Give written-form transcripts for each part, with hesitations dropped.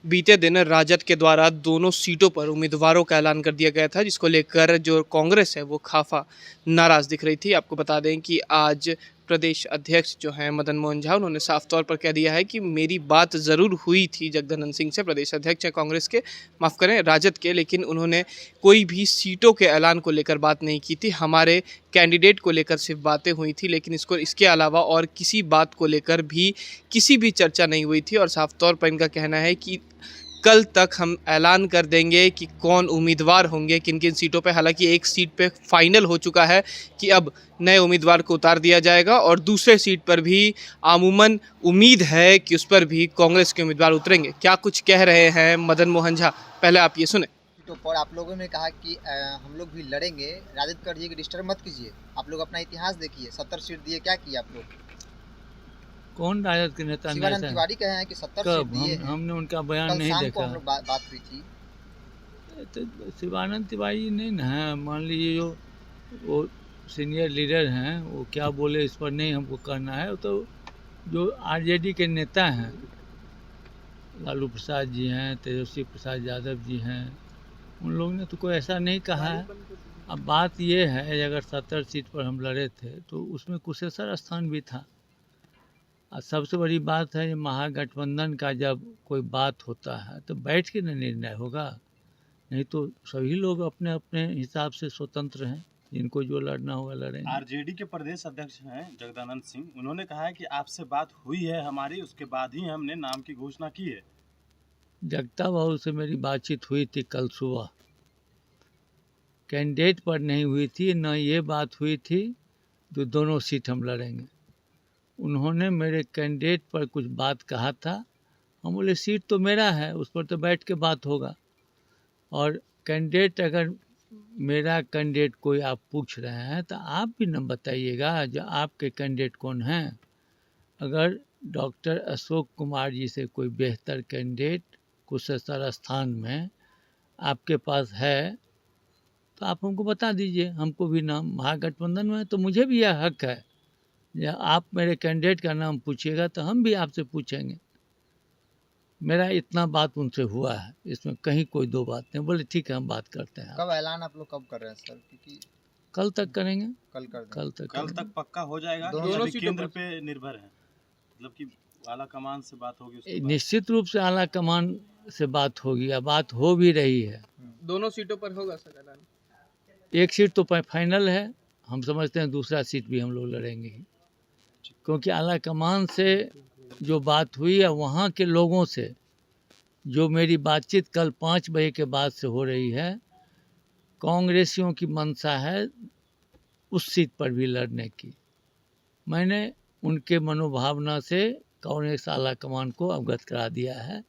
बीते दिन राजद के द्वारा दोनों सीटों पर उम्मीदवारों का ऐलान कर दिया गया था, जिसको लेकर जो कांग्रेस है वो काफ़ा नाराज़ दिख रही थी। आपको बता दें कि आज प्रदेश अध्यक्ष जो हैं मदन मोहन झा, उन्होंने साफ तौर पर कह दिया है कि मेरी बात ज़रूर हुई थी जगदानंद सिंह से, प्रदेश अध्यक्ष हैं कांग्रेस के, माफ़ करें राजद के, लेकिन उन्होंने कोई भी सीटों के ऐलान को लेकर बात नहीं की थी। हमारे कैंडिडेट को लेकर सिर्फ बातें हुई थी, लेकिन इसके अलावा और किसी बात को लेकर भी किसी भी चर्चा नहीं हुई थी। और साफ तौर पर इनका कहना है कि कल तक हम ऐलान कर देंगे कि कौन उम्मीदवार होंगे किन किन सीटों पे। हालांकि एक सीट पे फाइनल हो चुका है कि अब नए उम्मीदवार को उतार दिया जाएगा, और दूसरे सीट पर भी अमूमन उम्मीद है कि उस पर भी कांग्रेस के उम्मीदवार उतरेंगे। क्या कुछ कह रहे हैं मदन मोहन झा, पहले आप ये सुने। तो पर आप लोगों ने कहा कि हम लोग भी लड़ेंगे, राजद कर दिए, डिस्टर्ब मत कीजिए। आप लोग अपना इतिहास देखिए, 70 सीट दिए, क्या किया आप लोग? कौन राजद के नेता ने शिवानंद तिवारी कहे हैं कि 70 सीट दिए हैं। हमने उनका बयान कल नहीं शाम देखा। को हम लोग बात हुई थी। तो शिवानंद तिवारी नहीं ना है, मान लीजिए जो वो सीनियर लीडर हैं, वो क्या बोले इस पर नहीं हमको कहना है। तो जो आरजेडी के नेता हैं, लालू प्रसाद जी हैं, तेजस्वी प्रसाद यादव जी हैं, उन लोगों ने तो कोई ऐसा नहीं कहा है। अब बात ये है, अगर 70 सीट पर हम लड़े थे तो उसमें कुशेश्वर स्थान भी था। और सबसे बड़ी बात है, महागठबंधन का जब कोई बात होता है तो बैठ के न निर्णय होगा, नहीं तो सभी लोग अपने अपने हिसाब से स्वतंत्र हैं, जिनको जो लड़ना होगा लड़ेंगे। आरजेडी के प्रदेश अध्यक्ष हैं जगदानंद सिंह, उन्होंने कहा है कि आपसे बात हुई है हमारी, उसके बाद ही हमने नाम की घोषणा की है। जगता बाबू से मेरी बातचीत हुई थी कल सुबह, कैंडिडेट पर नहीं हुई थी, न ये बात हुई थी तो दोनों सीट हम लड़ेंगे। उन्होंने मेरे कैंडिडेट पर कुछ बात कहा था, हम बोले सीट तो मेरा है, उस पर तो बैठ के बात होगा। और कैंडिडेट, अगर मेरा कैंडिडेट कोई आप पूछ रहे हैं तो आप भी न बताइएगा जो आपके कैंडिडेट कौन हैं। अगर डॉक्टर अशोक कुमार जी से कोई बेहतर कैंडिडेट कुशेश्वर स्थान में आपके पास है तो आप हमको बता दीजिए, हमको भी नाम महागठबंधन में है तो मुझे भी यह हक है, या आप मेरे कैंडिडेट का नाम पूछिएगा तो हम भी आपसे पूछेंगे। मेरा इतना बात उनसे हुआ है, इसमें कहीं कोई दो बात नहीं। बोले ठीक है, हम बात करते हैं। कब ऐलान आप लोग कब कर रहे हैं सर? क्योंकि कल तक करेंगे। कल कर कल तक पक्का हो जाएगा। दोनों केंद्र पे निर्भर है, मतलब कि आला कमान से बात होगी उसके बाद। निश्चित रूप से आला कमान से बात होगी, या बात हो भी रही है। दोनों सीटों पर होगा सर ऐलान? एक सीट तो फाइनल है, हम समझते हैं दूसरा सीट भी हम लोग लड़ेंगे ही, क्योंकि आला कमान से जो बात हुई है, वहाँ के लोगों से जो मेरी बातचीत कल 5 बजे के बाद से हो रही है, कांग्रेसियों की मंशा है उस सीट पर भी लड़ने की। मैंने उनके मनोभावना से कांग्रेस आला कमान को अवगत करा दिया है,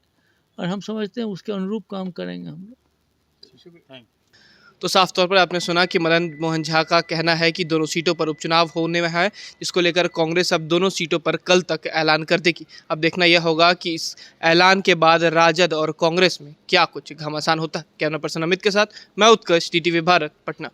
और हम समझते हैं उसके अनुरूप काम करेंगे हम लोग। तो साफ तौर पर आपने सुना कि मदन मोहन झा का कहना है कि दोनों सीटों पर उपचुनाव होने में है, जिसको लेकर कांग्रेस अब दोनों सीटों पर कल तक ऐलान कर देगी। अब देखना यह होगा कि इस ऐलान के बाद राजद और कांग्रेस में क्या कुछ घमासान होता है। कैमरा पर्सन अमित के साथ मैं उत्कर्ष, DTV भारत, पटना।